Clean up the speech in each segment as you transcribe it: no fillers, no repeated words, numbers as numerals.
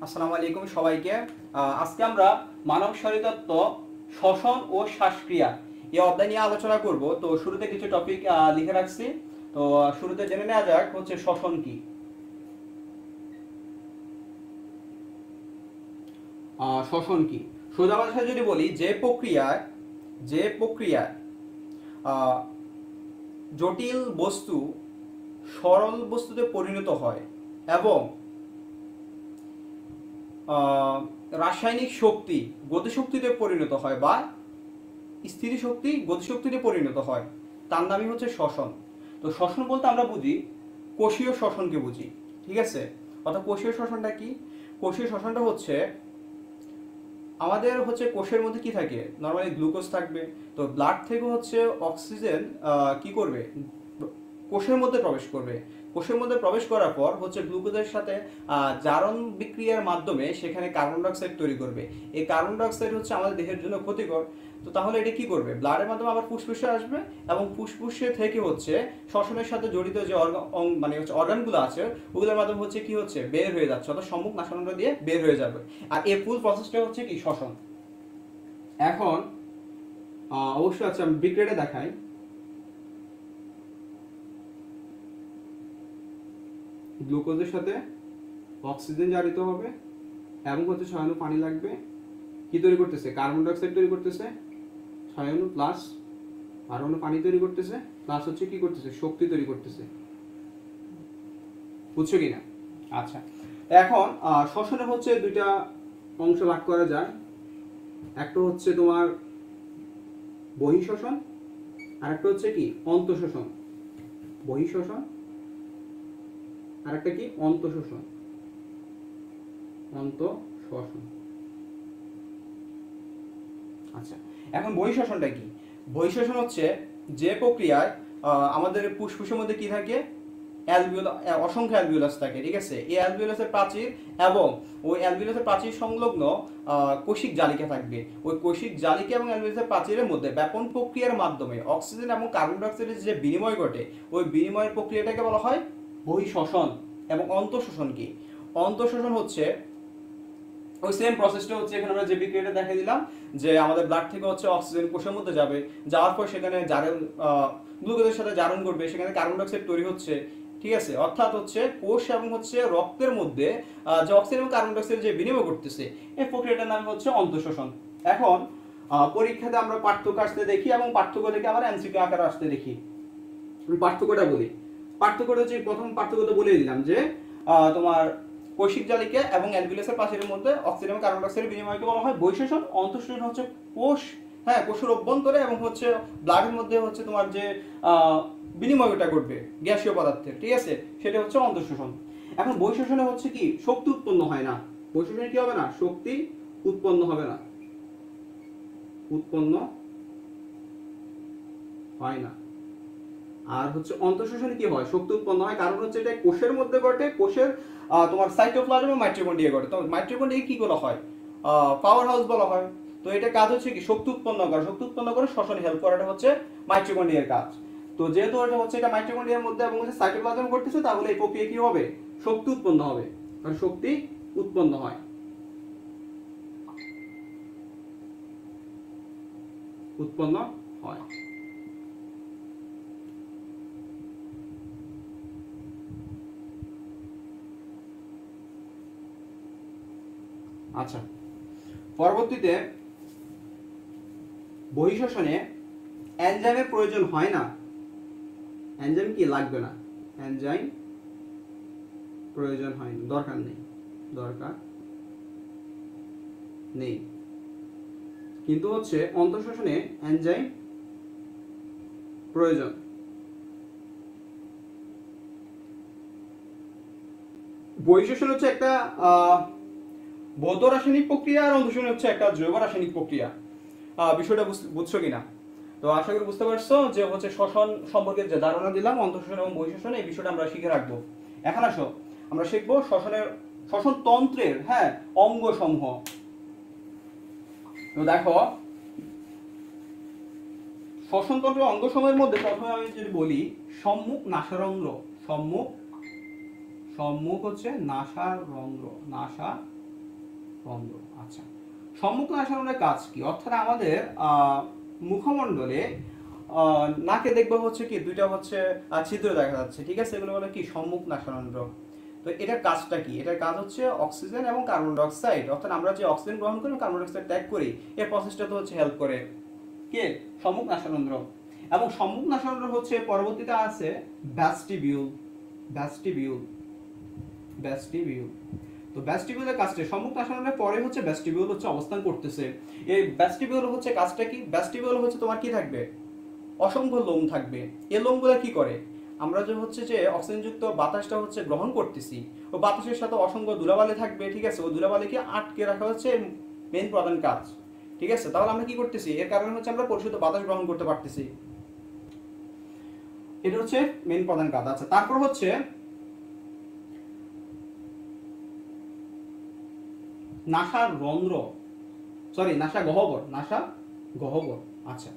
আসসালামু আলাইকুম সবাইকে। আজকে আমরা মানব শরীরতত্ত্ব শ্বসন ও শ্বাসক্রিয়া এই অধ্যায় নিয়ে আলোচনা করব। তো শুরুতে কিছু টপিক লিখে রাখছি। তো শুরুতে জেনে নেওয়া যাক হচ্ছে শ্বসন কি। শ্বসন কি, সোজা ভাষায় যদি বলি, যে প্রক্রিয়ায় আহ, জটিল বস্তু সরল বস্তুতে পরিণত হয় এবং রাসায়নিক শক্তি গতিশক্তিতে পরিণত হয় বা স্থিতিশক্তি গতিশক্তিতে পরিণত হয়, তার নামই হচ্ছে শ্বসন। তো শ্বসন বলতে আমরা বুঝি কোষীয় শ্বসনকে বুঝি, ঠিক আছে। অর্থাৎ কোষীয় শ্বসনটা কি? কোষীয় শ্বসনটা হচ্ছে আমাদের হচ্ছে কোষের মধ্যে কি থাকে, নর্মালি গ্লুকোজ থাকবে। তো ব্লাড থেকে হচ্ছে অক্সিজেন কি করবে, কোষের মধ্যে প্রবেশ করবে। কোষের মধ্যে প্রবেশ করার পর হচ্ছে গ্লুকোজের সাথে জারণ বিক্রিয়ার মাধ্যমে সেখানে কার্বন ডাইঅক্সাইড তৈরি করবে। এই কার্বন ডাইঅক্সাইড হচ্ছে আমাদের দেহের জন্য ক্ষতিকর। তো তাহলে এটা কি করবে, ব্লাডের মাধ্যমে আবার ফুসফুসে আসবে এবং ফুসফুসে থেকে হচ্ছে শ্বসনের সাথে জড়িত যে মানে হচ্ছে অর্গানগুলো আছে ওগুলোর মাধ্যমে হচ্ছে কি হচ্ছে বের হয়ে যাচ্ছে, অর্থাৎ সম্মুখ নাসানন্দ দিয়ে বের হয়ে যাবে। আর এই ফুল প্রসেসটা হচ্ছে কি শ্বসন। এখন অবশ্যই আছে, আমি বিক্রিয়াটা দেখাই। গ্লুকোজের সাথে অক্সিজেন জারিত হবে এবং হচ্ছে 6 অণু পানি লাগবে। কি তৈরি করতেছে, কার্বন ডাইঅক্সাইড তৈরি করতেছে, 6 অণু প্লাস 12 অণু পানি তৈরি করতেছে, প্লাস হচ্ছে কি করতেছে, শক্তি তৈরি করতেছে। বুঝছো কিনা? আচ্ছা, এখন শ্বসনে হচ্ছে দুইটা অংশ ভাগ করা যায়। একটা হচ্ছে তোমার বহিঃশ্বসন আর একটা হচ্ছে কি অন্তঃশ্বসন। বহিঃশ্বসন আর একটা কি অন্তঃশ্বসন। অন্তঃশ্বসন। আচ্ছা, এখন বহিঃশ্বসনটা কি? বহিঃশ্বসন হচ্ছে যে প্রক্রিয়ায় আমাদের ফুসফুসের মধ্যে কি থাকে, অসংখ্য অ্যালভিওলাস থাকে, ঠিক আছে। এই অ্যালভিওলাসের প্রাচীর এবং ওই অ্যালভিওলাসের প্রাচীর সংলগ্ন কোষিক জালিকা থাকবে। ওই কোষিক জালিকা এবং অ্যালভিওলাসের প্রাচীরের মধ্যে ব্যাপন প্রক্রিয়ার মাধ্যমে অক্সিজেন এবং কার্বন ডাইঅক্সাইডের যে বিনিময় ঘটে, ওই বিনিময়ের প্রক্রিয়াটাকে বলা হয় বহিঃশ্বসন। এবং অন্তঃশ্বসন কি? অন্তঃশ্বসন হচ্ছে ওই সেম প্রসেসটা হচ্ছে এখানে আমরা যে বিক্রিয়াটা দেখাই দিলাম, যে আমাদের ব্লাড থেকে হচ্ছে অক্সিজেন কোষের মধ্যে যাবে, যাওয়ার পর সেখানে জারণ গ্লুকোজের সাথে জারণ করবে, সেখানে কার্বন ডাইঅক্সাইড তৈরি হচ্ছে, ঠিক আছে। অর্থাৎ হচ্ছে কোষ এবং হচ্ছে রক্তের মধ্যে যে অক্সিজেন এবং কার্বন ডাইঅক্সাইড যে বিনিময় করতেছে, এই প্রক্রিয়াটার নাম হচ্ছে অন্তঃশ্বসন। এখন পরীক্ষাতে আমরা পার্থক্য আসতে দেখি এবং পার্থক্য থেকে আবার এমসিকিউ আকারে আসতে দেখি। পার্থক্যটা বলি। পার্থক্যটা হচ্ছে, প্রথম পার্থক্যটা বলে দিলাম যে তোমার কৈশিক জালিকা এবং অ্যালভিওলাসের প্রাচীরের মধ্যে অক্সিজেন এবং কার্বন ডাইঅক্সাইডের বিনিময়কে বলা হয় বহিঃশ্বসন। অন্তঃশ্বসন হচ্ছে কোষ, হ্যাঁ, কোষের অভ্যন্তরে এবং হচ্ছে ব্লাডের মধ্যে হচ্ছে তোমার যে বিনিময়টা ঘটবে গ্যাসীয় পদার্থের, ঠিক আছে, সেটা হচ্ছে অন্তঃশ্বসন। এখন বহিঃশ্বসনে হচ্ছে কি শক্তি উৎপন্ন হয় না। বহিঃশ্বসনে কি হবে না, শক্তি উৎপন্ন হবে না, উৎপন্ন হয় না। আর হচ্ছে অন্তঃশ্বসনে কি হয়, শক্তি উৎপন্ন হয়, কারণ হচ্ছে এটা কোষের মধ্যে ঘটে। কোষের তোমার সাইটোপ্লাজম এবং মাইটোকন্ড্রিয়া ঘটে। তো মাইটোকন্ড্রিয়া কি বলা হয়, পাওয়ার হাউস বলা হয়। তো এটা কাজ হচ্ছে কি শক্তি উৎপন্ন করা, শক্তি উৎপন্ন করে শ্বসনে হেল্প করাটা হচ্ছে মাইটোকন্ড্রিয়ার কাজ। তো যেহেতু এটা হচ্ছে এটা মাইটোকন্ড্রিয়ার মধ্যে এবং হচ্ছে সাইটোপ্লাজম ঘটতেছে, তাহলে এই প্রক্রিয়া কি হবে, শক্তি উৎপন্ন হবে, কারণ শক্তি উৎপন্ন হয়, উৎপন্ন হয়। আচ্ছা, পরবর্তীতে বহিঃশ্বসনে এনজাইমের প্রয়োজন হয় না। এনজাইম কি লাগবে না, এনজাইম প্রয়োজন হয় না, দরকার নেই, দরকার নেই। কিন্তু হচ্ছে অন্তঃশ্বসনে এনজাইম প্রয়োজন। বহিঃশ্বসন হচ্ছে একটা ভৌত রাসায়নিক প্রক্রিয়া আর অন্তঃশ্বসন হচ্ছে একটা জৈব রাসায়নিক প্রক্রিয়া। বিষয়টা বুঝছো কিনা? তো আশা করি বুঝতে পারছো যে হচ্ছে শ্বসন সম্পর্কে যে ধারণা দিলাম, অন্তঃশ্বসন এবং বহিঃশ্বসন, এই বিষয়টা আমরা শিখে রাখবো। এখন আসো আমরা শিখবো শ্বসন তন্ত্রের, হ্যাঁ, অঙ্গ সমূহ। তো দেখো, শ্বসন তন্ত্রের অঙ্গ সমূহের মধ্যে প্রথমে আমি যদি বলি সম্মুখ নাসারন্ধ্র। সম্মুখ হচ্ছে নাসারন্ধ্র, নাসারন্ধ্র। রন্ধ্র। আচ্ছা, সম্মুখ নাসারণের কাজ কি? অর্থাৎ আমাদের মুখমণ্ডলে নাকে দেখবো হচ্ছে কি দুইটা হচ্ছে ছিদ্র দেখা যাচ্ছে, ঠিক আছে, এগুলো বলে কি সম্মুখ নাসারন্ধ্র। তো এটার কাজটা কি? এটার কাজ হচ্ছে অক্সিজেন এবং কার্বন ডাই অক্সাইড, অর্থাৎ আমরা যে অক্সিজেন গ্রহণ করি কার্বন ডাই অক্সাইড ত্যাগ করি, এই প্রসেসটা তো হচ্ছে হেল্প করে কে? সম্মুখ নাসারন্ধ্র। এবং সম্মুখ নাসারন্ধ্র হচ্ছে পরবর্তীতে আছে ভেস্টিবিউল। Vestibule, vestibule. তো ভেস্টিবিউলের কাজটা, সম্মুখ নাসারন্ধ্রের পরে হচ্ছে ভেস্টিবিউল হচ্ছে অবস্থান করতেছে। এই ভেস্টিবিউল হচ্ছে কাজটা কি? ভেস্টিবিউল হচ্ছে তোমার কি থাকবে? অসংখ্য লোম থাকবে। এই লোমগুলো কি করে? আমরা যে হচ্ছে যে অক্সিজেনযুক্ত বাতাসটা হচ্ছে গ্রহণ করতেছি, ও বাতাসের সাথে অসংখ্য ধুলাবালি থাকবে, ঠিক আছে, ওই ধুলাবালিকে আটকে রাখা হচ্ছে মেইন প্রধান কাজ, ঠিক আছে। তাহলে আমরা কি করতেছি? এর কারণে হচ্ছে আমরা পরিশুদ্ধ বাতাস গ্রহণ করতে পারতেছি, এটা হচ্ছে মেইন প্রধান কাজ। আচ্ছা, তারপর হচ্ছে নাসার রন্ধ্র, সরি নাসা গহ্বর, নাসা গহ্বর। আচ্ছা,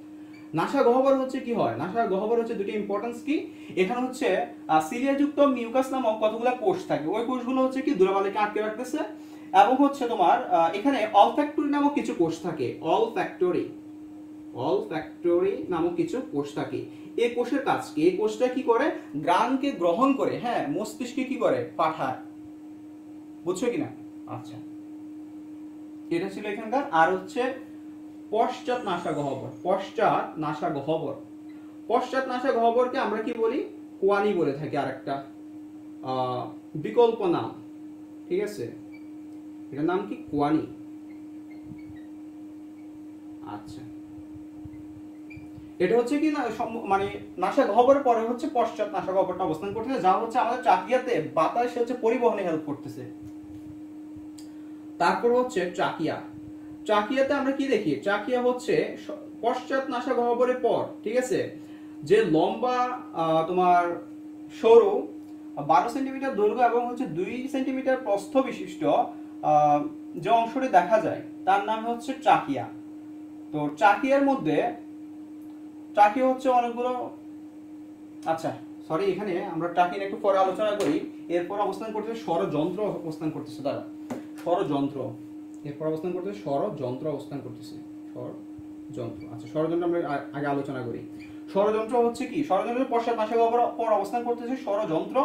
নাসা গহ্বর হচ্ছে কি হয়? নাসা গহ্বর হচ্ছে দুটি ইম্পর্টেন্স কি, এখানে হচ্ছে সিলিয়াযুক্ত মিউকাস নামক কতগুলো কোষ থাকে, ওই কোষগুলো হচ্ছে কি ধুলাবালিকে আটকে রাখতেছে। এবং হচ্ছে তোমার এখানে অলফ্যাক্টরি নামক কিছু কোষ থাকে, অলফ্যাক্টরি, অলফ্যাক্টরি নামক কিছু কোষ থাকে। এই কোষের কাজ কি? এই কোষটা কি করে? ঘ্রাণকে গ্রহণ করে, হ্যাঁ, মস্তিষ্কে কি করে? পাঠায়। বুঝছো কিনা? আচ্ছা, এটা ছিল এখানকার। আর হচ্ছে পশ্চাৎ নাসা গহ্বর, পশ্চাৎ নাসা গহ্বর। পশ্চাৎ নাসা গহ্বরকে আমরা কি বলি? কোয়ানি বলে থাকি, আরেকটা বিকল্প নাম, ঠিক আছে, এটার নাম কি? কোয়ানি। আচ্ছা, এটা হচ্ছে কি না মানে নাসা গহ্বরের পরে হচ্ছে পশ্চাৎ নাসা গহ্বরটা অবস্থান করতেছে, যা হচ্ছে আমাদের ট্রাকিয়াতে বাতাস হচ্ছে পরিবহনে হেল্প করতেছে। তারপর হচ্ছে ট্রাকিয়া। ট্রাকিয়াতে আমরা কি দেখি? ট্রাকিয়া হচ্ছে পশ্চাৎ নাসা গহ্বরের পর, ঠিক আছে, যে লম্বা তোমার সরু 12 সেন্টিমিটার দৈর্ঘ্য এবং হচ্ছে 2 সেন্টিমিটার প্রস্থ বিশিষ্ট যে অংশটি দেখা যায় তার নাম হচ্ছে ট্রাকিয়া। তো ট্রাকিয়ার মধ্যে, ট্রাকিয়া হচ্ছে অনেকগুলো, আচ্ছা সরি, এখানে আমরা ট্রাকিয়া একটু পরে আলোচনা করি। এরপর অবস্থান করতেছে ষড়যন্ত্র, অবস্থান করতেছে তারা ষড়যন্ত্র, এরপর অবস্থান করতেছে ষড়যন্ত্র, অবস্থান করতেছে ষড়যন্ত্র। আচ্ছা, ষড়যন্ত্র আমরা আগে আলোচনা করি। ষড়যন্ত্র হচ্ছে কি? ষড়যন্ত্রের পশ্চাৎ নাসা গহ্বরের পর অবস্থান করতেছে ষড়যন্ত্র।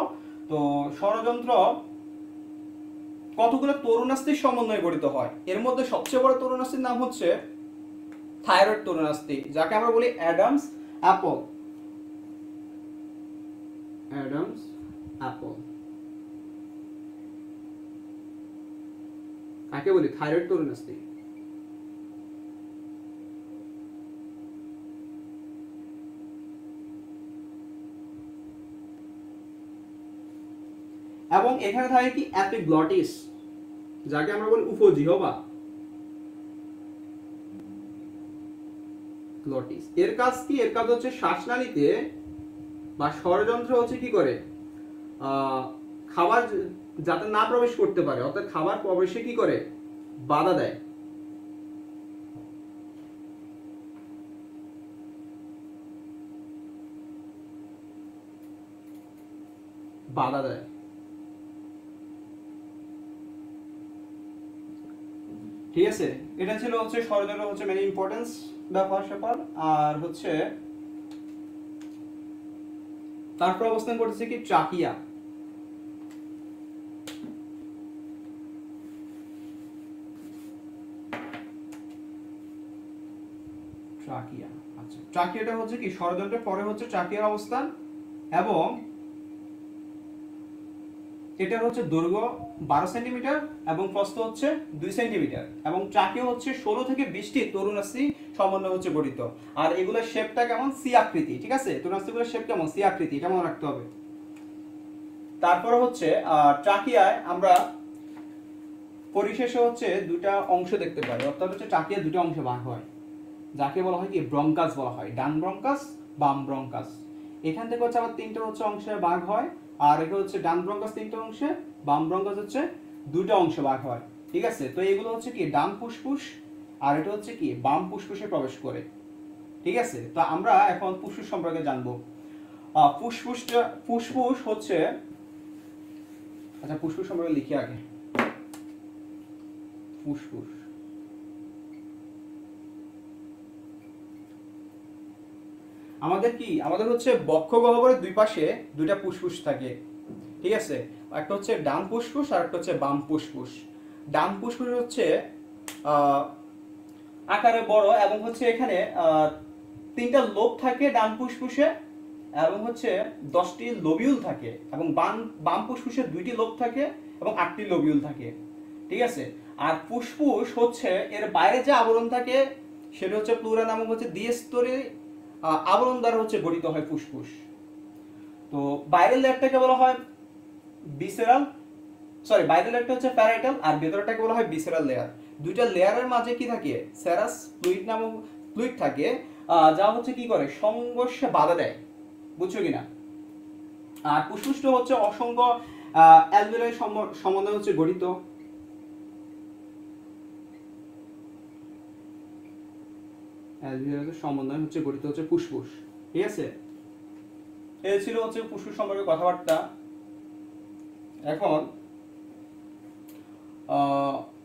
তো ষড়যন্ত্র কতগুলো তরুণাস্থির সমন্বয়ে গঠিত হয়। এর মধ্যে সবচেয়ে বড় তরুণাস্থির নাম হচ্ছে থাইরয়েড তরুণাস্থি, যাকে আমরা বলি অ্যাডামস অ্যাপল। অ্যাডামস অ্যাপল কাকে বলি? থাইরয়েড তরুণাস্থি। এবং এখানে থাকে কি? অ্যাপিগ্লটিস, যাকে আমরা বলি উপজিহ্বা, গ্লটিস। এর কাজ কি? এর কাজ হচ্ছে শ্বাসনালীতে বা ষড়যন্ত্র হচ্ছে কি করে? খাবার যাতে না প্রবেশ করতে পারে, অর্থাৎ খাবার প্রবেশে কি করে? বাধা দেয়। বাধা দেয়, ঠিক আছে। এটা ছিল হচ্ছে ষড়যন্ত্র হচ্ছে মেন ইম্পর্টেন্স ব্যাপার স্যাপার। আর হচ্ছে তারপর অবস্থান করতেছে কি? ট্রাকিয়া। ট্রাকিয়া, আচ্ছা, ট্রাকিয়াটা হচ্ছে কি? ষড়যন্ত্রের পরে হচ্ছে ট্রাকিয়ার অবস্থান, এবং এটা হচ্ছে দৈর্ঘ্য 12 সেন্টিমিটার এবং প্রস্থ হচ্ছে 2 সেন্টিমিটার, এবং ট্রাকিয়া হচ্ছে 16 থেকে 20টি তরুণাস্থি সমন্বয় হচ্ছে গঠিত। আর এগুলোর শেপটা কেমন? সি আকৃতি, ঠিক আছে, তরুণাস্থিগুলোর শেপ কেমন? সি আকৃতি, এটা মনে রাখতে হবে। তারপরে হচ্ছে ট্রাকিয়ায় আমরা পরিশেষে হচ্ছে দুটা অংশ দেখতে পাই, অর্থাৎ হচ্ছে ট্রাকিয়া দুটো অংশে ভাগ হয়, যাকে বলা হয় কি? ব্রঙ্কাস বলা হয়, ডান ব্রঙ্কাস, বাম ব্রঙ্কাস। এখান থেকে হচ্ছে আবার তিনটা হচ্ছে অংশে ভাগ হয়, আর এটা হচ্ছে ডান ব্রঙ্কাস তিনটা অংশে, বাম ব্রঙ্কাস হচ্ছে দুটো অংশে ভাগ হয়, ঠিক আছে। তো এগুলো হচ্ছে কি? ডান ফুসফুস, আর এটা হচ্ছে কি? বাম ফুসফুসে প্রবেশ করে, ঠিক আছে। তো আমরা এখন ফুসফুস সম্পর্কে জানবো। ফুসফুস হচ্ছে, আচ্ছা ফুসফুস সম্পর্কে লিখি আগে। ফুসফুস। আমাদের হচ্ছে বক্ষ গহ্বরের দুই পাশে দুইটা ফুসফুস থাকে, ঠিক আছে? একটা হচ্ছে ডান ফুসফুস আর একটা হচ্ছে বাম ফুসফুস। ডান ফুসফুস হচ্ছে আকারে বড় এবং হচ্ছে এখানে 3টা লোব থাকে ডান ফুসফুসে, এবং হচ্ছে 10টি লোবিউল থাকে, এবং বাম ফুসফুসে 2টি লোব থাকে এবং 8টি লোবিউল থাকে, ঠিক আছে? আর ফুসফুস হচ্ছে এর বাইরে যে আবরণ থাকে সেটা হচ্ছে প্লুরা নামক হচ্ছে দ্বিস্তরী আবরণ দ্বারা হচ্ছে গঠিত হয় ফুসফুস। তো বাইরের লেয়ারটাকে বলা হয় ভিসেরাল, বাইরের লেয়ারটা হচ্ছে প্যারাইটাল আর ভেতরটাকে বলা হয় ভিসেরাল লেয়ার। দুইটা লেয়ারের মাঝে কি থাকে? সেরাস ফ্লুইড নামক ফ্লুইড থাকে, যা হচ্ছে কি করে? সংঘর্ষে বাধা দেয়, বুঝছো কিনা? আর ফুসফুসটা হচ্ছে অসংখ্য অ্যালভিওলাই সমন্বয়ে হচ্ছে গঠিত। অ্যালভিওলাইয়ের সমন্বয়ে হচ্ছে গঠিত হচ্ছে ফুসফুস, ঠিক আছে? এই ছিল হচ্ছে ফুসফুস সম্পর্কে কথাবার্তা। এখন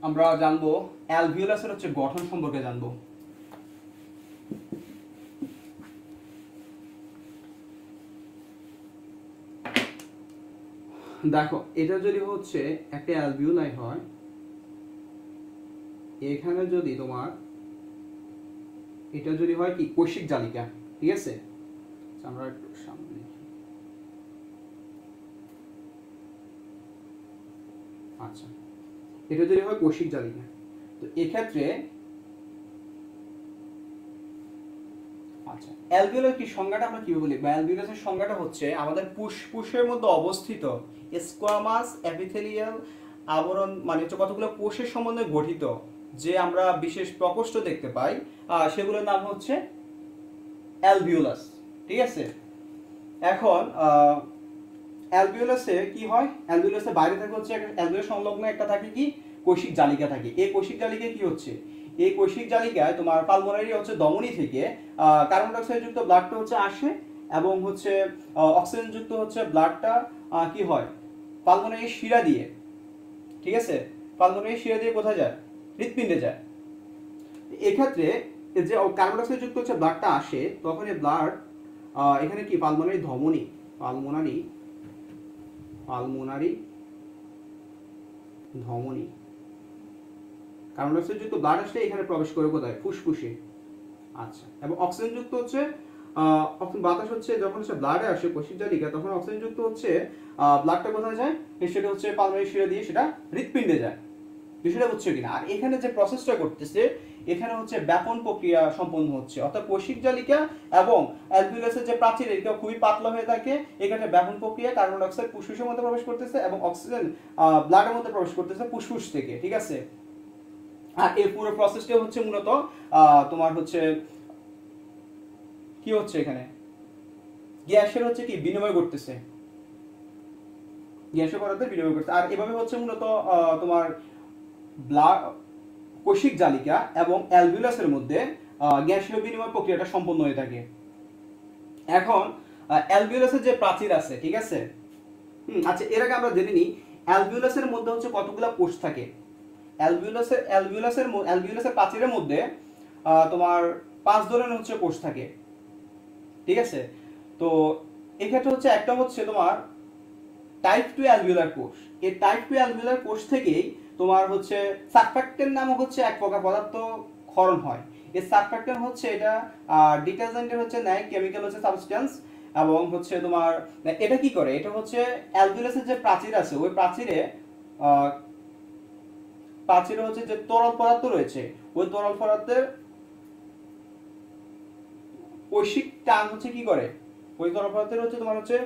আমরা জানবো অ্যালভিওলাসের হচ্ছে গঠন সম্পর্কে জানবো। দেখো, এটা যদি হচ্ছে একটা অ্যালভিওলাই হয়, এখানে যদি তোমার এটা যদি হয় কি কৈশিক জালিকা, ঠিক আছে? আমরা একটু সামনে লিখি। আচ্ছা, এটা যদি হয় কৈশিক জালিকা, তো এক্ষেত্রে আচ্ছা অ্যালভিওলার কি সংজ্ঞাটা আমরা কিভাবে লিখব? অ্যালভিওলাসের সংজ্ঞাটা হচ্ছে আমাদের ফুসফুসের মধ্যে অবস্থিত স্কোয়ামাস এপিথেলিয়াল আবরণ, মানে হচ্ছে কতগুলো কোষের সম্বন্ধে গঠিত যে আমরা বিশেষ প্রকোষ্ঠ দেখতে পাই, সেগুলোর নাম হচ্ছে অ্যালভিওলাস, ঠিক আছে? এখন অ্যালভিওলাসে কি হয়? অ্যালভিওলাসের বাইরে থাকে হচ্ছে অ্যালভিওলাস সংলগ্ন একটা থাকে কি কৈশিক জালিকা থাকে। এই কৈশিক জালিকা কি হচ্ছে? এই কৈশিক জালিকায় তোমার পালমোনারি হচ্ছে ধমনী থেকে কার্বন ডাইঅক্সাইড যুক্ত ব্লাডটা হচ্ছে আসে, এবং হচ্ছে অক্সিজেন যুক্ত হচ্ছে ব্লাডটা কি হয়? পালমোনারি শিরা দিয়ে, ঠিক আছে? পালমোনারি শিরা দিয়ে কোথায় যায়? হৃৎপিণ্ডে যায়। এক্ষেত্রে যে কার্বন ডাইঅক্সাইড যুক্ত হচ্ছে ব্লাডটা আসে, তখন এই ব্লাড এখানে কি পালমোনারি ধমনী, পালমোনারি ধমনী, কার্বন ডাইঅক্সাইড যুক্ত ব্লাড আসলে এখানে প্রবেশ করে কোথায়? ফুসফুসে। আচ্ছা, এবং অক্সিজেন যুক্ত হচ্ছে বাতাস হচ্ছে যখন সে ব্লাডে আসে কৈশিক জালিকা, তখন অক্সিজেন যুক্ত হচ্ছে ব্লাডটা কোথায় যায়? সেটা হচ্ছে পালমোনারি শিরা দিয়ে সেটা হৃৎপিণ্ডে যায়। বিষয়টা বুঝছো কিনা? আর এখানে যে প্রসেসটা করতেছে, এখানে হচ্ছে ব্যাপন প্রক্রিয়া সম্পন্ন হচ্ছে, অর্থাৎ কৈশিক জালিকা এবং অ্যালভিওলাসের যে প্রাচীর এটা খুবই পাতলা হয়ে থাকে, এখানে ব্যাপন প্রক্রিয়া কার্বন ডাইঅক্সাইড ফুসফুসের মধ্যে প্রবেশ করতেছে এবং অক্সিজেন ব্লাডের মধ্যে প্রবেশ করতেছে ফুসফুস থেকে, ঠিক আছে? আর এই পুরো প্রসেসটা হচ্ছে মূলত তোমার হচ্ছে কি হচ্ছে? এখানে গ্যাসের হচ্ছে কি বিনিময় করতেছে, গ্যাসের পদার্থে বিনিময় করতেছে। আর এভাবে হচ্ছে মূলত তোমার কৈশিক জালিকা এবং অ্যালভিওলাসের মধ্যে গ্যাসীয় বিনিময় প্রক্রিয়াটা সম্পন্ন হয়ে থাকে। এখন অ্যালভিওলাসের যে প্রাচীর আছে, ঠিক আছে? আচ্ছা, এর আগে আমরা জেনে নিই অ্যালভিওলাসের মধ্যে হচ্ছে কতগুলো কোষ থাকে। অ্যালভিওলাসের প্রাচীরের মধ্যে তোমার 5 ধরনের হচ্ছে কোষ থাকে, ঠিক আছে? তো এক্ষেত্রে হচ্ছে একটা হচ্ছে তোমার টাইপ 2 অ্যালভিওলার কোষ। এই টাইপ 2 অ্যালভিওলার কোষ থেকেই তোমার হচ্ছে সারফ্যাক্টেন্ট নামক হচ্ছে এক প্রকার পদার্থ ক্ষরণ হয়। এই সারফ্যাক্টেন্ট হচ্ছে এটা ডিটারজেন্টের হচ্ছে ন্যায় কেমিক্যাল হচ্ছে সাবস্টেন্স, এবং হচ্ছে তোমার এটা কি করে? এটা হচ্ছে অ্যালভিওলাসের যে প্রাচীর আছে, ওই প্রাচীরে হচ্ছে যে তরল পদার্থ রয়েছে, ওই তরল পদার্থের কৈশিক টান হচ্ছে কি করে? ওই তরল পদার্থের হচ্ছে তোমার হচ্ছে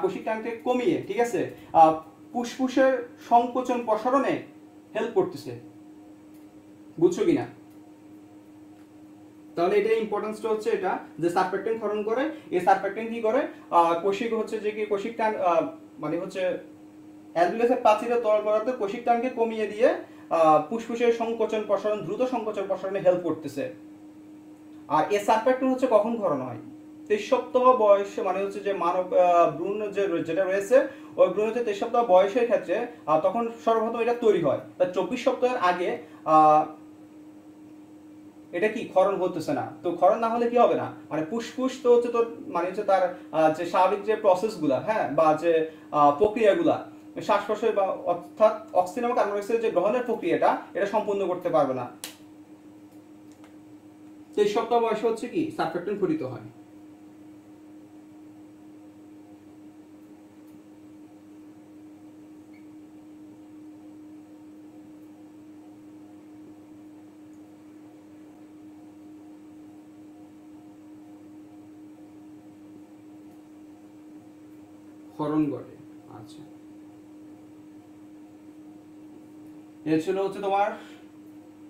কৈশিক টানকে কমিয়ে, ঠিক আছে, ফুসফুসের সংকোচন প্রসারণে হেল্প করতেছে, বুঝছো কিনা? তাহলে এটা ইম্পর্টেন্সটা হচ্ছে এটা যে সারফ্যাক্টেন্ট ক্ষরণ করে। এই সারফ্যাক্টেন্ট কি করে? কৈশিক হচ্ছে যে কি কৈশিক টান মানে হচ্ছে অ্যালভিওলাসের প্রাচীরের তরল পদার্থের কৈশিক টানকে কমিয়ে দিয়ে ফুসফুসের সংকোচন প্রসারণ, দ্রুত সংকোচন প্রসারণে হেল্প করতেছে। আর এই সারফ্যাক্টেন্ট হচ্ছে কখন ক্ষরণ হয়? 23 সপ্তাহ বয়সে মানে হচ্ছে যে মানব ভ্রূণ যেটা রয়েছে ওই ভ্রূণ হচ্ছে 23 সপ্তাহ বয়সের ক্ষেত্রে তখন সর্বপ্রথম এটা তৈরি হয়। তা 24 সপ্তাহের আগে এটা কি ক্ষরণ হতেছে না। তো ক্ষরণ না হলে কি হবে না, মানে ফুসফুস তো হচ্ছে তোর মানে হচ্ছে তার যে স্বাভাবিক যে প্রসেসগুলা, হ্যাঁ, বা যে প্রক্রিয়াগুলা শ্বাস প্রশ্বাস বা অর্থাৎ অক্সিজেন এবং কার্বন ডাই অক্সাইড যে গ্রহণের প্রক্রিয়াটা এটা সম্পূর্ণ করতে পারবে না। 23 সপ্তাহ বয়সে হচ্ছে কি সারফ্যাক্ট্যান্ট ক্ষরিত হয়। ক্ষরণ ঘটে। আচ্ছা, এ ছিল হচ্ছে তোমার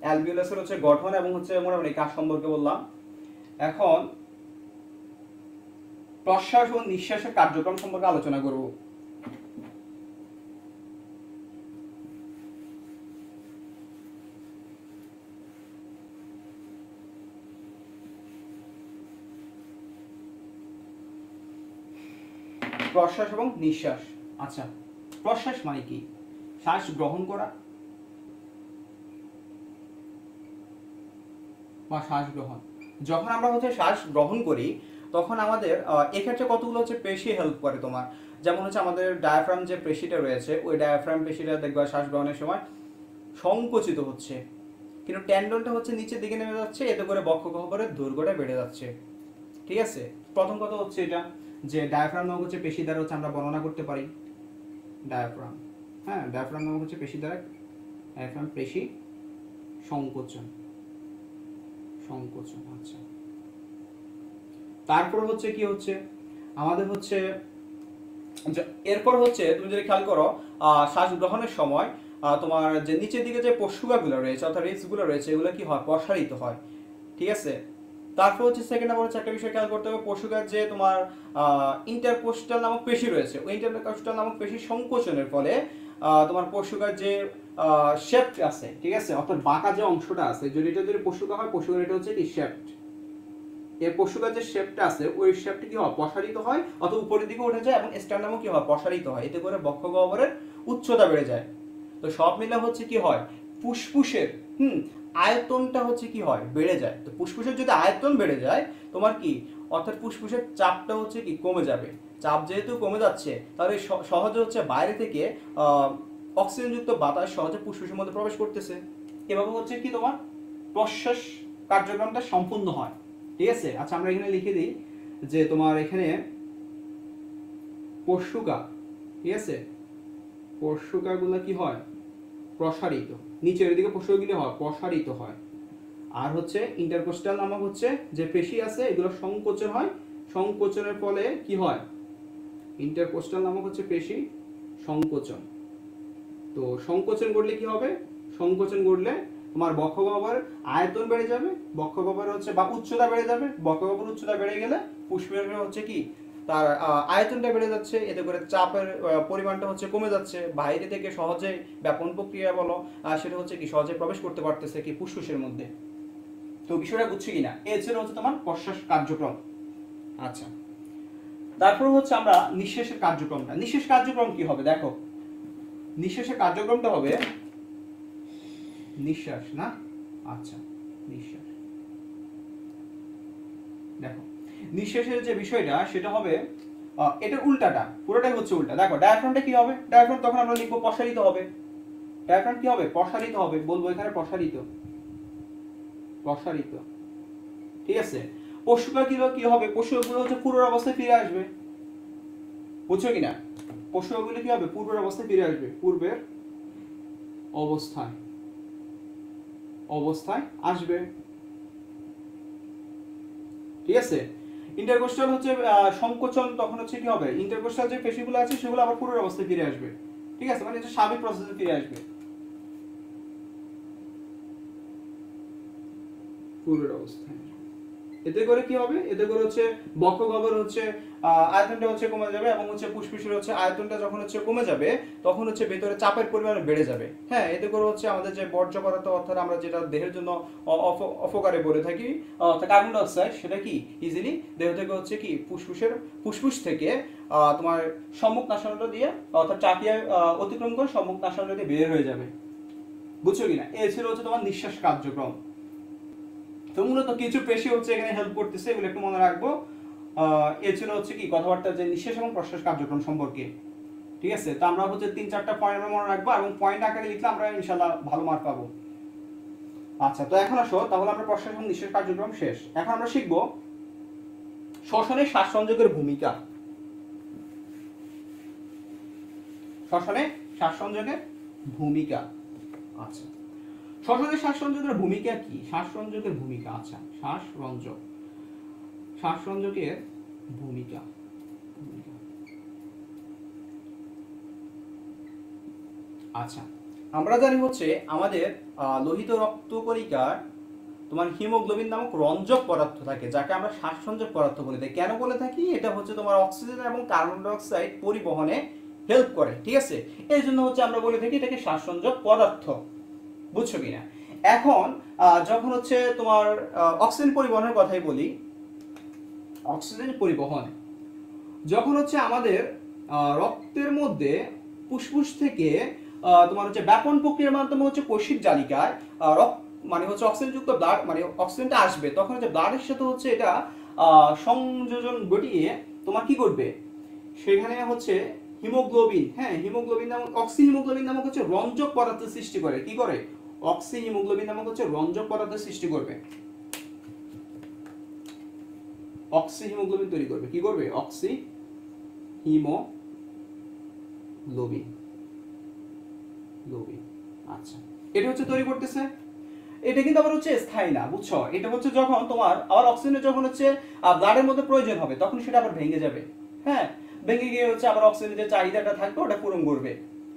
অ্যালভিওলাসের হচ্ছে গঠন এবং হচ্ছে মোটামুটি কাজ সম্পর্কে বললাম। এখন প্রশ্বাস ও নিঃশ্বাসের কার্যক্রম সম্পর্কে আলোচনা করব। প্রশ্বাস এবং নিঃশ্বাস। আচ্ছা, প্রশ্বাস মানে কি? শ্বাস গ্রহণ করা বা শ্বাস গ্রহণ। যখন আমরা হচ্ছে শ্বাস গ্রহণ করি তখন আমাদের এক্ষেত্রে কতগুলো হচ্ছে পেশি হেল্প করে তোমার। যেমন হচ্ছে আমাদের ডায়াফ্রাম যে পেশিটা রয়েছে ওই ডায়াফ্রাম পেশিটা দেখবা শ্বাস গ্রহণের সময় সংকুচিত হচ্ছে, কিন্তু টেন্ডনটা হচ্ছে নিচের দিকে নেমে যাচ্ছে, এতে করে বক্ষগহ্বরের দৈর্ঘ্যটা বেড়ে যাচ্ছে। ঠিক আছে, প্রথম কথা হচ্ছে এটা যে ডায়াফ্রাম নামক হচ্ছে পেশি দ্বারা হচ্ছে আমরা বর্ণনা করতে পারি ডায়াফ্রাম। হ্যাঁ, ডায়াফ্রাম নামক হচ্ছে পেশি দ্বারা, ডায়াফ্রাম পেশি সংকোচন সংকোচন। আচ্ছা, তারপর হচ্ছে কি হচ্ছে আমাদের হচ্ছে এরপর হচ্ছে তুমি যদি খেয়াল করো শ্বাস গ্রহণের সময় তোমার যে নিচের দিকে যে পশুগাগুলো রয়েছে অর্থাৎ রিপসগুলো রয়েছে এগুলো কি হয় প্রসারিত হয়। ঠিক আছে, তারপর হচ্ছে সেকেন্ড নাম্বার হচ্ছে একটা বিষয় খেয়াল করতে হবে, পশুগার যে তোমার ইন্টারকোস্টাল নামক পেশি রয়েছে ওই ইন্টারকোস্টাল নামক পেশি সংকোচনের ফলে তোমার পশুগার যে শেফট আছে, ঠিক আছে, অর্থাৎ বাঁকা যে অংশটা আছে যদি এটা যদি পশুগা হয় পশুগার এটা হচ্ছে কি শেফট, এর পশুগার যে শেপটা আছে ওই শেপটা কি হয় প্রসারিত হয় অথবা উপরের দিকে উঠে যায় এবং স্ট্যান্ডামও কি হয় প্রসারিত হয়, এতে করে বক্ষগহ্বরের উচ্চতা বেড়ে যায়। তো সব মিলে হচ্ছে কি হয় ফুসফুসের আয়তনটা হচ্ছে কি হয় বেড়ে যায়। তো ফুসফুসের যদি আয়তন বেড়ে যায় তোমার কি অর্থাৎ ফুসফুসের চাপটা হচ্ছে কি কমে যাবে। চাপ যেহেতু কমে যাচ্ছে তাহলে সহজে হচ্ছে বাইরে থেকে অক্সিজেনযুক্ত বাতাস সহজে ফুসফুসের মধ্যে প্রবেশ করতেছে। এভাবে হচ্ছে কি তোমার প্রশ্বাস কার্যক্রমটা সম্পূর্ণ হয়। ঠিক আছে, আচ্ছা আমরা এখানে লিখে দিই যে তোমার এখানে পশুগা, ঠিক আছে, পশুগাগুলো কি হয় প্রসারিত, নিচের দিকে পশুগুলি হয় প্রসারিত হয়। আর হচ্ছে ইন্টারকোস্টাল নামক হচ্ছে যে পেশি আছে এগুলো সংকোচন হয়, সংকোচনের ফলে কি হয় ইন্টারকোস্টাল নামক হচ্ছে পেশি সংকোচন। তো সংকোচন করলে কি হবে, সংকোচন করলে তোমার বক্ষগহ্বরের আয়তন বেড়ে যাবে, বক্ষগহ্বরের হচ্ছে বা উচ্চতা বেড়ে যাবে, বক্ষগহ্বরের উচ্চতা বেড়ে গেলে ফুসফুসের হচ্ছে কি তার আয়তনটা বেড়ে যাচ্ছে, এতে করে চাপের পরিমাণটা হচ্ছে কমে যাচ্ছে, বাইরে থেকে সহজে ব্যাপন প্রক্রিয়া বলো সেটা হচ্ছে কি সহজে প্রবেশ করতে পারতেছে কি ফুসফুসের মধ্যে। তো বিষয়টা বুঝছি কিনা, এছাড়া হচ্ছে তোমার প্রশ্বাস কার্যক্রম। আচ্ছা, তারপর হচ্ছে আমরা নিঃশ্বাসের কার্যক্রমটা, নিঃশ্বাস কার্যক্রম কি হবে দেখো, নিঃশ্বাসের কার্যক্রমটা হবে নিঃশ্বাস না, আচ্ছা নিঃশ্বাস দেখো নিঃশ্বাসের যে বিষয়টা সেটা হবে এটার উল্টাটা, পুরোটাই হচ্ছে উল্টা। দেখো ডায়াফ্রামটা কি হবে, ডায়াফ্রাম তখন আমরা লিখবো প্রসারিত হবে, ডায়াফ্রাম কি হবে প্রসারিত হবে, বলবো এখানে প্রসারিত প্রসারিত। ঠিক আছে, পশুকা কি হবে, পশুগুলো হচ্ছে পূর্বের অবস্থায় ফিরে আসবে, বুঝছো কিনা, পশুগুলো কি হবে পূর্বের অবস্থায় ফিরে আসবে, পূর্বের অবস্থায় অবস্থায় আসবে। ঠিক আছে, ইন্টারকোস্টাল হচ্ছে সংকোচন, তখন হচ্ছে কি হবে ইন্টারকোস্টাল যে পেশিগুলো আছে সেগুলো আবার পূর্বের অবস্থায় ফিরে আসবে। ঠিক আছে, মানে এটা স্বাভাবিক প্রসেসে ফিরে আসবে, পূর্বের অবস্থায়। এতে করে কি হবে, এতে করে হচ্ছে বক্ষগহ্বর হচ্ছে আয়তনটা হচ্ছে কমে যাবে, এবং হচ্ছে ফুসফুসের হচ্ছে আয়তনটা যখন হচ্ছে কমে যাবে তখন হচ্ছে ভেতরে চাপের পরিমাণ বেড়ে যাবে। হ্যাঁ, এতে করে হচ্ছে আমাদের যে বর্জ্য পদার্থ অর্থাৎ আমরা যেটা দেহের জন্য অপকারে বলে থাকি কার্বন ডাই অক্সাইড, সেটা কি ইজিলি দেহ থেকে হচ্ছে কি ফুসফুস থেকে তোমার সম্মুখ নাসানটা দিয়ে অর্থাৎ চাপিয়ে অতিক্রম করে সম্মুখ নাসানটা দিয়ে বের হয়ে যাবে। বুঝছো কিনা? এই ছিল হচ্ছে তোমার নিঃশ্বাস কার্যক্রম। তো মূলত কিছু পেশি হচ্ছে এখানে হেল্প করতেছে, এগুলো একটু মনে রাখবো। এ ছিল হচ্ছে কি কথাবার্তা যে নিঃশ্বাস এবং প্রশ্বাস কার্যক্রম সম্পর্কে। ঠিক আছে, তো আমরা হচ্ছে 3-4টা পয়েন্ট আমরা মনে রাখবো, এবং পয়েন্ট আকারে লিখলে আমরা ইনশাআল্লাহ ভালো মার্ক পাবো। আচ্ছা, তো এখন আসো, তাহলে আমরা প্রশ্বাস এবং নিঃশ্বাস কার্যক্রম শেষ। এখন আমরা শিখবো শ্বসনে শ্বাস সংযোগের ভূমিকা। শ্বসনে শ্বাস সংযোগের ভূমিকা। আচ্ছা, শ্বসনে শ্বাস সংযোগের ভূমিকা কি? শ্বাস সংযোগের ভূমিকা, আচ্ছা শ্বাস সংযোগের ভূমিকা। আচ্ছা, আমরা জানি হচ্ছে আমাদের লোহিত রক্তকণিকার তোমার হিমোগ্লোবিন নামক রঞ্জক পদার্থ থাকে, যাকে আমরা শ্বাস সংযোগ পদার্থ বলে থাকি। কেন বলে থাকি? এটা হচ্ছে তোমার অক্সিজেন এবং কার্বন ডাই অক্সাইড পরিবহনে হেল্প করে। ঠিক আছে, এই জন্য হচ্ছে আমরা বলে থাকি এটাকে শ্বাস সংযোগ পদার্থ। বুঝছো কিনা? এখন যখন হচ্ছে তোমার অক্সিজেন পরিবহনের কথাই বলি, অক্সিজেন পরিবহন যখন হচ্ছে আমাদের রক্তের মধ্যে ফুসফুস থেকে তোমার হচ্ছে ব্যাপন প্রক্রিয়ার মাধ্যমে হচ্ছে কোষিক জালিকায় মানে হচ্ছে অক্সিজেনযুক্ত ব্লাড, মানে অক্সিজেনটা আসবে, তখন হচ্ছে ব্লাডের সাথে হচ্ছে এটা সংযোজন ঘটিয়ে তোমার কি করবে, সেখানে হচ্ছে হিমোগ্লোবিন, হ্যাঁ হিমোগ্লোবিন নামক হিমোগ্লোবিন নামক হচ্ছে রঞ্জক পদার্থ সৃষ্টি করে। কি করে? হিমোগ্লোবিন নামক হচ্ছে রঞ্জক পদার্থ সৃষ্টি করবে, হিমোগ্লোবিন তৈরি করবে। কি করবে? হিমোগ্লোবিন। আচ্ছা, এটা হচ্ছে তৈরি করতেছে। এটা কিন্তু আবার হচ্ছে স্থায়ী না, বুঝছো? এটা হচ্ছে যখন তোমার আবার অক্সিজেনের যখন হচ্ছে ব্লাডের মধ্যে প্রয়োজন হবে তখন সেটা আবার ভেঙে যাবে। হ্যাঁ, ভেঙে গিয়ে হচ্ছে আবার অক্সিজেনের যে চাহিদাটা থাকবে ওটা পূরণ করবে।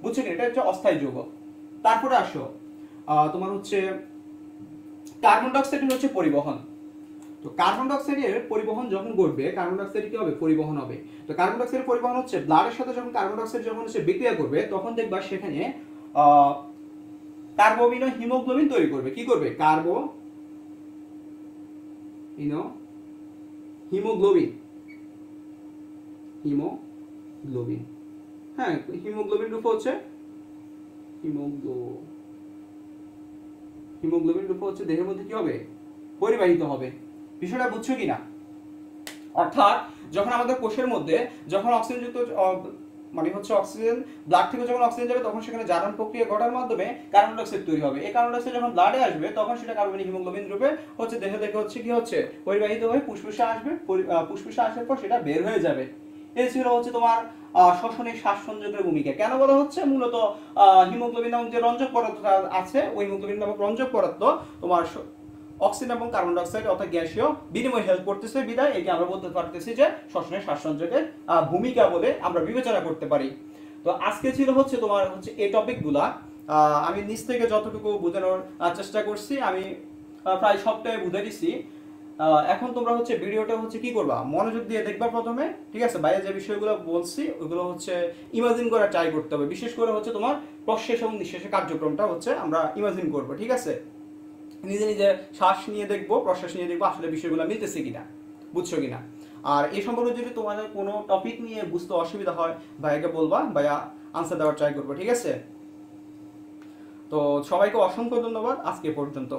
বুঝছো কি? এটা হচ্ছে অস্থায়ী যৌগ। তারপরে আসো তোমার হচ্ছে কার্বন ডাই অক্সাইডের হচ্ছে পরিবহন। তো কার্বন ডাই অক্সাইডের পরিবহন যখন ঘটবে, কার্বন ডাই অক্সাইড কি হবে? পরিবহন হবে। তো কার্বন ডাই অক্সাইডের পরিবহন হচ্ছে ব্লাডের সাথে যখন কার্বন ডাই অক্সাইড যখন হচ্ছে বিক্রিয়া করবে তখন দেখবা সেখানে কার্বোমিনো হিমোগ্লোবিন তৈরি করবে। কি করবে? হিমোগ্লোবিন। হ্যাঁ, হিমোগ্লোবিন রূপে হচ্ছে হিমোগ্লোবিন রূপে হচ্ছে দেহের মধ্যে কি হবে? পরিবাহিত হবে। বিষয়টা বুঝছো কিনা? অর্থাৎ যখন আমাদের কোষের মধ্যে যখন অক্সিজেনযুক্ত মানে হচ্ছে অক্সিজেন ব্লাড থেকে যখন অক্সিজেন যাবে তখন সেখানে জারণ প্রক্রিয়া ঘটার মাধ্যমে কার্বন ডাই অক্সাইড তৈরি হবে। এই কার্বন ডাই অক্সাইড যখন ব্লাডে আসবে তখন সেটা কার্বনিক হিমোগ্লোবিন রূপে হচ্ছে দেহ থেকে হচ্ছে কি হচ্ছে পরিবাহিত হয়ে ফুসফুসে আসবে। ফুসফুসে আসার পর সেটা বের হয়ে যাবে। এই ছিল হচ্ছে তোমার শ্বসনে শ্বাস সংযোগের ভূমিকা। কেন বলা হচ্ছে? মূলত হিমোগ্লোবিন নামক যে রঞ্জক পদার্থ আছে, ওই হিমোগ্লোবিন নামক রঞ্জক পদার্থ তোমার অক্সিজেন এবং কার্বন ডাই অক্সাইড অর্থাৎ গ্যাসীয় বিনিময় হেল্প করতেছে, বিধায় একে আমরা বলতে পারতেছি যে শ্বসনে শ্বাস সংযোগের ভূমিকা বলে আমরা বিবেচনা করতে পারি। তো আজকে ছিল হচ্ছে তোমার হচ্ছে এই টপিকগুলা। আমি নিজ থেকে যতটুকু বোঝানোর চেষ্টা করছি, আমি প্রায় সবটাই বুঝে দিছি। এখন তোমরা হচ্ছে ভিডিওটা হচ্ছে কি করবা? মনোযোগ দিয়ে দেখবা প্রথমে। ঠিক আছে, বাইরে যে বিষয়গুলো বলছি ওগুলো হচ্ছে ইমাজিন করার ট্রাই করতে হবে। বিশেষ করে হচ্ছে তোমার প্রশ্বাস এবং নিঃশ্বাসের কার্যক্রমটা হচ্ছে আমরা ইমাজিন করবো। ঠিক আছে, নিজে নিজে শ্বাস নিয়ে দেখবো, প্রশ্বাস নিয়ে দেখবো আসলে বিষয়গুলো মিলতেছে কিনা, বুঝছো কিনা। আর এই সম্পর্কে যদি তোমাদের কোনো টপিক নিয়ে বুঝতে অসুবিধা হয় ভাইয়াকে বলবা, ভাইয়া আনসার দেওয়ার ট্রাই করবো। ঠিক আছে, তো সবাইকে অসংখ্য ধন্যবাদ আজকে পর্যন্ত।